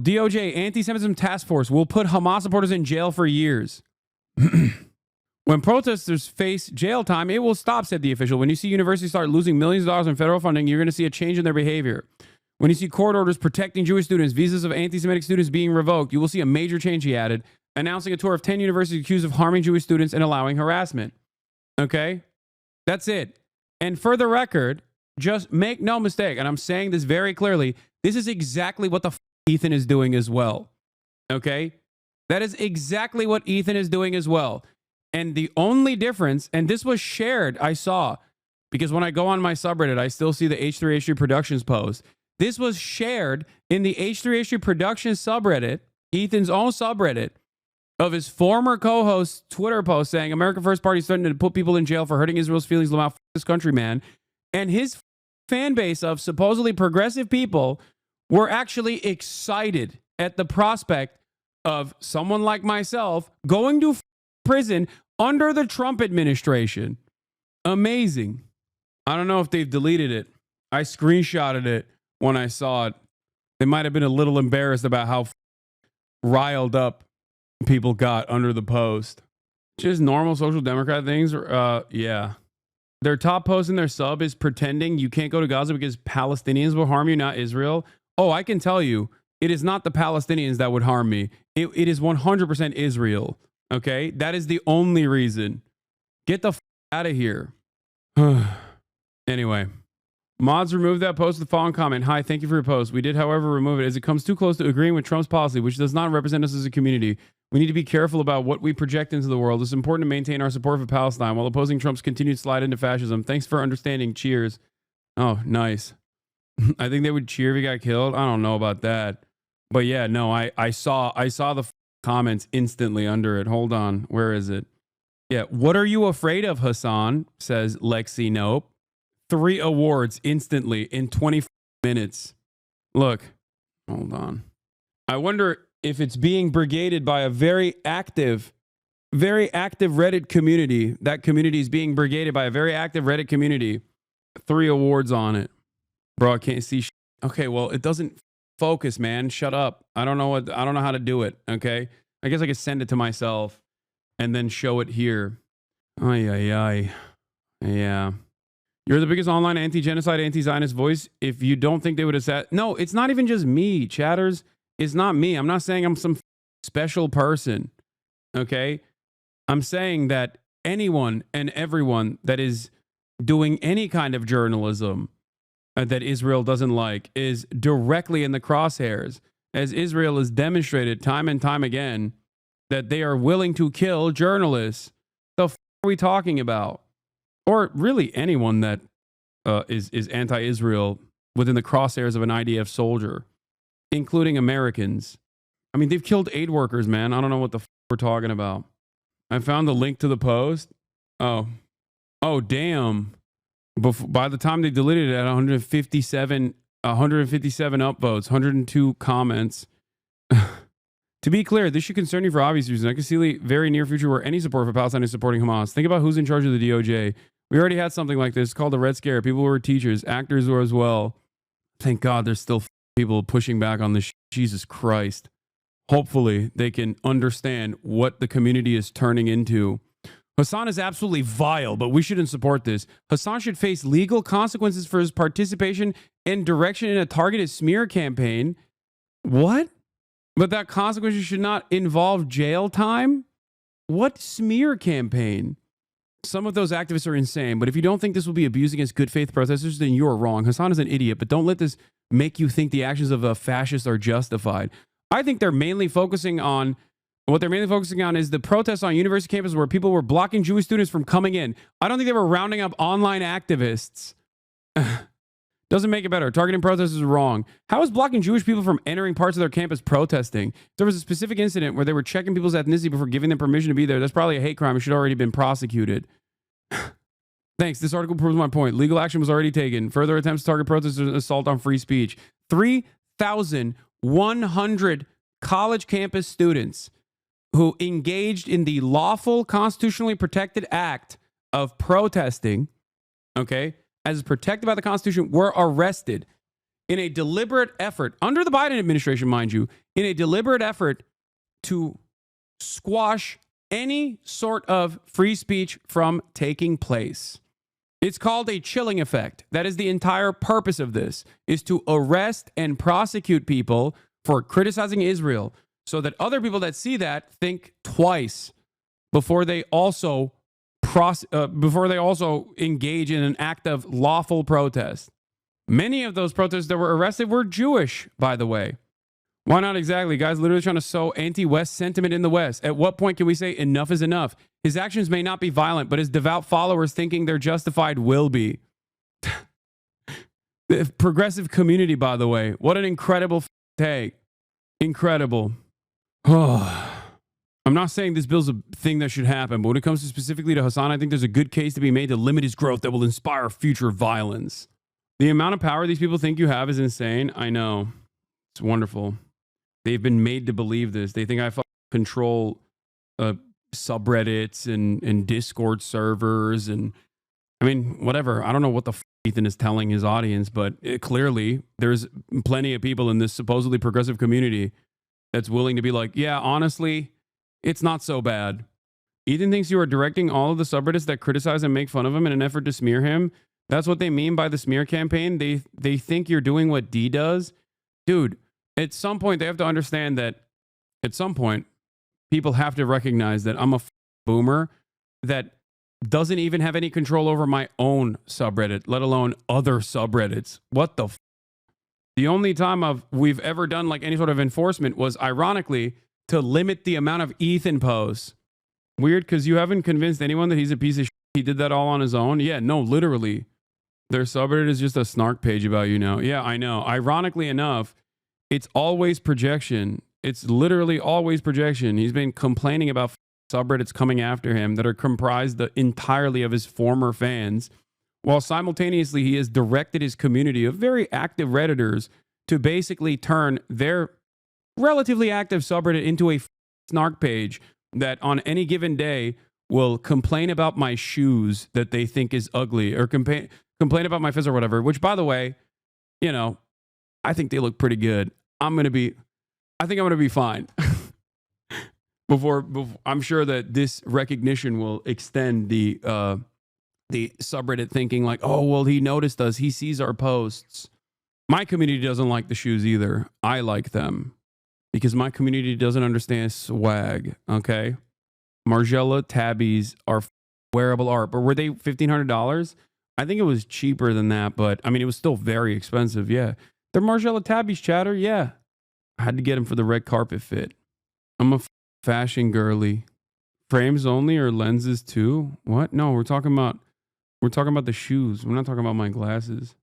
DOJ, Anti-Semitism Task Force, will put Hamas supporters in jail for years. When protesters face jail time, it will stop, said the official. When you see universities start losing millions of dollars in federal funding, you're going to see a change in their behavior. When you see court orders protecting Jewish students, visas of anti-Semitic students being revoked, you will see a major change, he added, announcing a tour of 10 universities accused of harming Jewish students and allowing harassment. Okay? That's it. And for the record, just make no mistake, and I'm saying this very clearly, this is exactly what the Ethan is doing as well. Okay? That is exactly what Ethan is doing as well. And the only difference, and this was shared, I saw, because when I go on my subreddit, I still see the H3H3 Productions post. This was shared in the H3H3 Productions subreddit, Ethan's own subreddit, of his former co-host's Twitter post saying, America First Party is threatening to put people in jail for hurting Israel's feelings about this country, man. And his fan base of supposedly progressive people were actually excited at the prospect of someone like myself going to prison under the Trump administration. Amazing. I don't know if they've deleted it. I screenshotted it when I saw it. They might have been a little embarrassed about how riled up people got under the post. Just normal social democrat things. Yeah. Their top post in their sub is pretending you can't go to Gaza because Palestinians will harm you, not Israel. Oh, I can tell you, it is not the Palestinians that would harm me. It is 100% Israel. Okay? That is the only reason. Get the out of here. Anyway. Mods removed that post with the following comment. Hi, thank you for your post. We did, however, remove it as it comes too close to agreeing with Trump's policy, which does not represent us as a community. We need to be careful about what we project into the world. It's important to maintain our support for Palestine while opposing Trump's continued slide into fascism. Thanks for understanding. Cheers. Oh, nice. I think they would cheer if he got killed. I don't know about that. But yeah, no, I saw the comments instantly under it. Hold on. Where is it? Yeah. What are you afraid of, Hasan? Says Lexi Nope. 3 awards instantly in 20 minutes. Look. Hold on. I wonder if it's being brigaded by a very active Reddit community. That community is being brigaded by a very active Reddit community. 3 awards on it. Bro, I can't see. Okay, well, it doesn't focus, man. Shut up. I don't know how to do it. Okay, I guess I could send it to myself and then show it here. Ay. Yeah. You're the biggest online anti-genocide, anti-Zionist voice. If you don't think they would have said, no, it's not even just me, chatters. It's not me. I'm not saying I'm some special person. Okay, I'm saying that anyone and everyone that is doing any kind of journalism that Israel doesn't like is directly in the crosshairs, as Israel has demonstrated time and time again that they are willing to kill journalists. The f are we talking about? Or really anyone that is anti-Israel within the crosshairs of an IDF soldier, including Americans. I mean, they've killed aid workers, man. I don't know what the f we're talking about. I found the link to the post. Oh, damn. By the time they deleted it at 157 upvotes, 102 comments. To be clear, this should concern you for obvious reasons. I can see the very near future where any support for Palestine is supporting Hamas. Think about who's in charge of the DOJ. We already had something like this called the Red Scare. People were teachers, actors were as well. Thank God there's still people pushing back on this. Jesus Christ. Hopefully they can understand what the community is turning into. Hasan is absolutely vile, but we shouldn't support this. Hasan should face legal consequences for his participation and direction in a targeted smear campaign. What? But that consequences should not involve jail time? What smear campaign? Some of those activists are insane, but if you don't think this will be abused against good faith protesters, then you're wrong. Hasan is an idiot, but don't let this make you think the actions of a fascist are justified. I think they're mainly focusing on, what they're mainly focusing on is the protests on university campuses where people were blocking Jewish students from coming in. I don't think they were rounding up online activists. Doesn't make it better. Targeting protesters is wrong. How is blocking Jewish people from entering parts of their campus protesting? If there was a specific incident where they were checking people's ethnicity before giving them permission to be there, that's probably a hate crime. It should have already been prosecuted. Thanks. This article proves my point. Legal action was already taken. Further attempts to target protesters and assault on free speech. 3,100 college campus students who engaged in the lawful, constitutionally protected act of protesting, okay, as protected by the Constitution, were arrested. in a deliberate effort, under the Biden administration, mind you, in a deliberate effort to squash any sort of free speech from taking place. It's called a chilling effect. That is the entire purpose of this, is to arrest and prosecute people for criticizing Israel so that other people that see that think twice before they also engage in an act of lawful protest. Many of those protesters that were arrested were Jewish, by the way. Why not exactly? Guys literally trying to sow anti-West sentiment in the West. At what point can we say enough is enough? His actions may not be violent, but his devout followers thinking they're justified will be. The progressive community, by the way. What an incredible take. Incredible. I'm not saying this bill's a thing that should happen, but when it comes to specifically to Hasan, I think there's a good case to be made to limit his growth that will inspire future violence. The amount of power these people think you have is insane. I know. It's wonderful. They've been made to believe this. They think I control subreddits and Discord servers. And I mean, whatever. I don't know what the Ethan is telling his audience, but clearly there's plenty of people in this supposedly progressive community that's willing to be like, yeah, honestly, it's not so bad. Ethan thinks you are directing all of the subreddits that criticize and make fun of him in an effort to smear him. That's what they mean by the smear campaign. They think you're doing what D does. Dude, at some point, they have to understand that at some point, people have to recognize that I'm a boomer that doesn't even have any control over my own subreddit, let alone other subreddits. What the The only time we've ever done like any sort of enforcement was ironically to limit the amount of Ethan posts. Weird, because you haven't convinced anyone that he's a piece of shit. He did that all on his own. Yeah, no, literally. Their subreddit is just a snark page about you now. Yeah, I know. Ironically enough, it's always projection. It's literally always projection. He's been complaining about subreddits coming after him that are comprised entirely of his former fans, while simultaneously he has directed his community of very active Redditors to basically turn their relatively active subreddit into a snark page that on any given day will complain about my shoes that they think is ugly, or complain about my fizz or whatever, which, by the way, you know, I think they look pretty good. I think I'm going to be fine. before I'm sure that this recognition will extend the subreddit thinking like, oh, well, he noticed us. He sees our posts. My community doesn't like the shoes either. I like them because my community doesn't understand swag. Okay. Margiela tabbies are wearable art, but were they $1,500? I think it was cheaper than that, but I mean, it was still very expensive. Yeah. They're Margiela tabbies, chatter. Yeah. I had to get them for the red carpet fit. I'm a fashion girly. Frames only or lenses too? What? No, we're talking about the shoes. We're not talking about my glasses.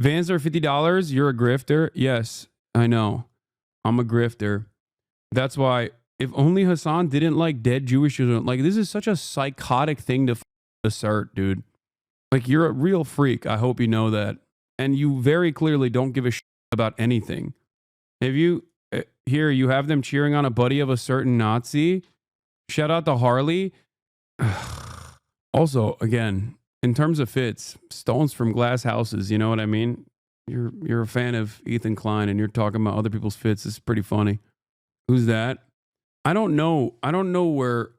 Vans are $50. You're a grifter. Yes, I know. I'm a grifter. That's why if only Hasan didn't like dead Jewish children, like this is such a psychotic thing to assert, dude. Like you're a real freak. I hope you know that. And you very clearly don't give a shit about anything. If you here, you have them cheering on a buddy of a certain Nazi. Shout out to Harley. Also, again, in terms of fits, stones from glass houses, you know what I mean? You're a fan of Ethan Klein and you're talking about other people's fits. It's pretty funny. Who's that? I don't know where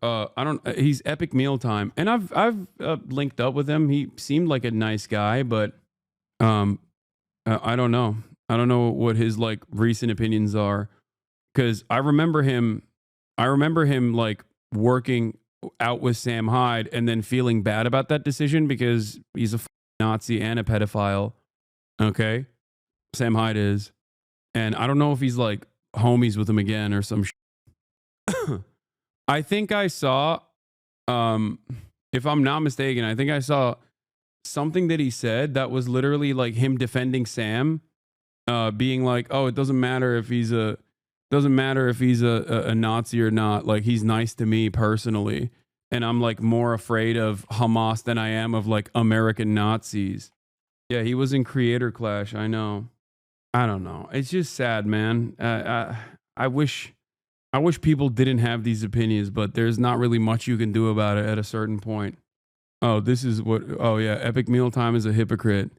he's Epic Mealtime. And I've linked up with him. He seemed like a nice guy, but I don't know. I don't know what his like recent opinions are, cuz I remember him like working out with Sam Hyde and then feeling bad about that decision because he's a Nazi and a pedophile. Okay? Sam Hyde is. And I don't know if he's like homies with him again or some I think I saw if I'm not mistaken, I think I saw something that he said that was literally like him defending Sam, being like, "Oh, it doesn't matter if he's a Nazi or not. Like he's nice to me personally, and I'm like more afraid of Hamas than I am of like American Nazis." Yeah, he was in Creator Clash. I know. I don't know. It's just sad, man. I wish people didn't have these opinions, but there's not really much you can do about it at a certain point. Oh, this is what. Oh yeah, Epic Mealtime is a hypocrite.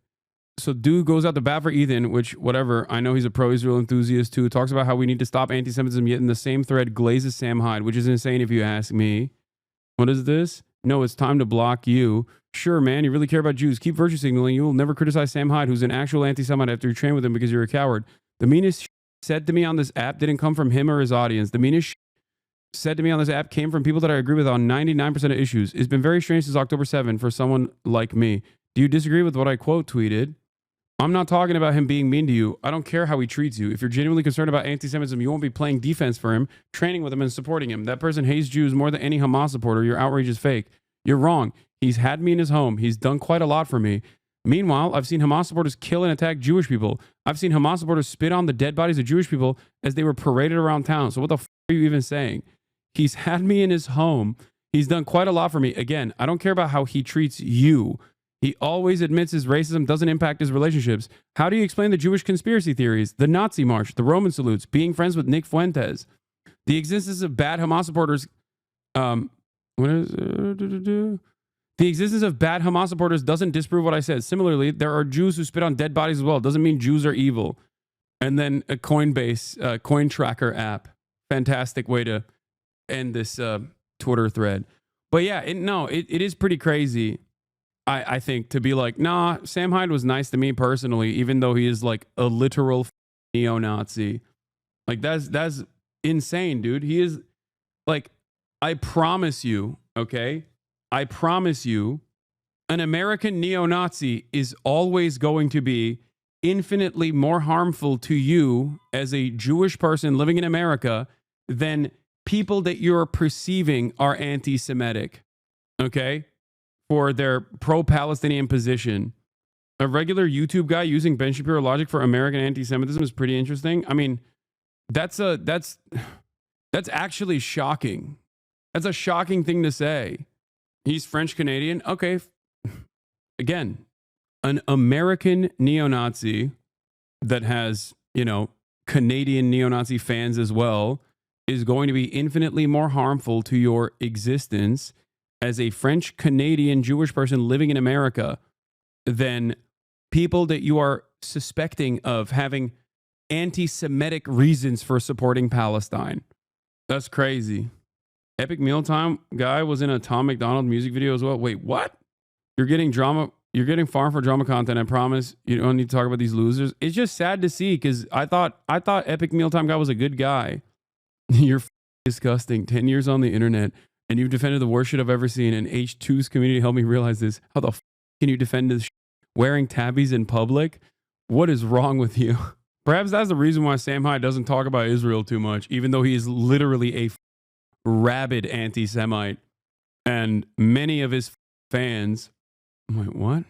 So dude goes out to bat for Ethan, which whatever. I know he's a pro-Israel enthusiast too. Talks about how we need to stop anti-Semitism, yet in the same thread glazes Sam Hyde, which is insane if you ask me. What is this? No, it's time to block you. Sure, man, you really care about Jews. Keep virtue signaling. You will never criticize Sam Hyde, who's an actual anti-Semite after you train with him because you're a coward. The meanest said to me on this app didn't come from him or his audience. The meanest said to me on this app came from people that I agree with on 99% of issues. It's been very strange since October 7 for someone like me. Do you disagree with what I quote tweeted? I'm not talking about him being mean to you. I don't care how he treats you. If you're genuinely concerned about anti-Semitism, you won't be playing defense for him, training with him, and supporting him. That person hates Jews more than any Hamas supporter. Your outrage is fake. You're wrong. He's had me in his home. He's done quite a lot for me. Meanwhile, I've seen Hamas supporters kill and attack Jewish people. I've seen Hamas supporters spit on the dead bodies of Jewish people as they were paraded around town. So what the f*** are you even saying? He's had me in his home. He's done quite a lot for me. Again, I don't care about how he treats you. He always admits his racism doesn't impact his relationships. How do you explain the Jewish conspiracy theories, the Nazi march, the Roman salutes, being friends with Nick Fuentes, the existence of bad Hamas supporters? The existence of bad Hamas supporters doesn't disprove what I said. Similarly, there are Jews who spit on dead bodies as well. It doesn't mean Jews are evil. And then a Coinbase, coin tracker app. Fantastic way to end this Twitter thread. But yeah, it is pretty crazy. I think to be like, nah, Sam Hyde was nice to me personally, even though he is like a literal neo-Nazi. Like that's insane, dude. He is like, I promise you, okay? I promise you, an American neo-Nazi is always going to be infinitely more harmful to you as a Jewish person living in America than people that you're perceiving are anti-Semitic, okay? For their pro-Palestinian position. A regular YouTube guy using Ben Shapiro logic for American anti-Semitism is pretty interesting. I mean, that's actually shocking. That's a shocking thing to say. He's French Canadian. Okay. Again, an American neo-Nazi that has, Canadian neo-Nazi fans as well is going to be infinitely more harmful to your existence as a French Canadian Jewish person living in America than people that you are suspecting of having anti-Semitic reasons for supporting Palestine. That's crazy. Epic Mealtime guy was in a Tom McDonald music video as well. Wait, what? You're getting farm for drama content. I promise you don't need to talk about these losers. It's just sad to see because I thought Epic Mealtime guy was a good guy. You're disgusting. 10 years on the internet. And you've defended the worst shit I've ever seen. And H2's community helped me realize this. How the can you defend this wearing tabbies in public? What is wrong with you? Perhaps that's the reason why Sam Hyde doesn't talk about Israel too much, even though he is literally a rabid anti-Semite. And many of his fans, I'm like, what?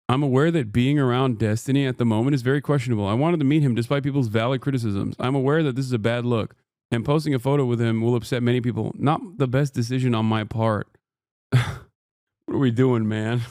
I'm aware that being around Destiny at the moment is very questionable. I wanted to meet him despite people's valid criticisms. I'm aware that this is a bad look. And posting a photo with him will upset many people. Not the best decision on my part. What are we doing, man?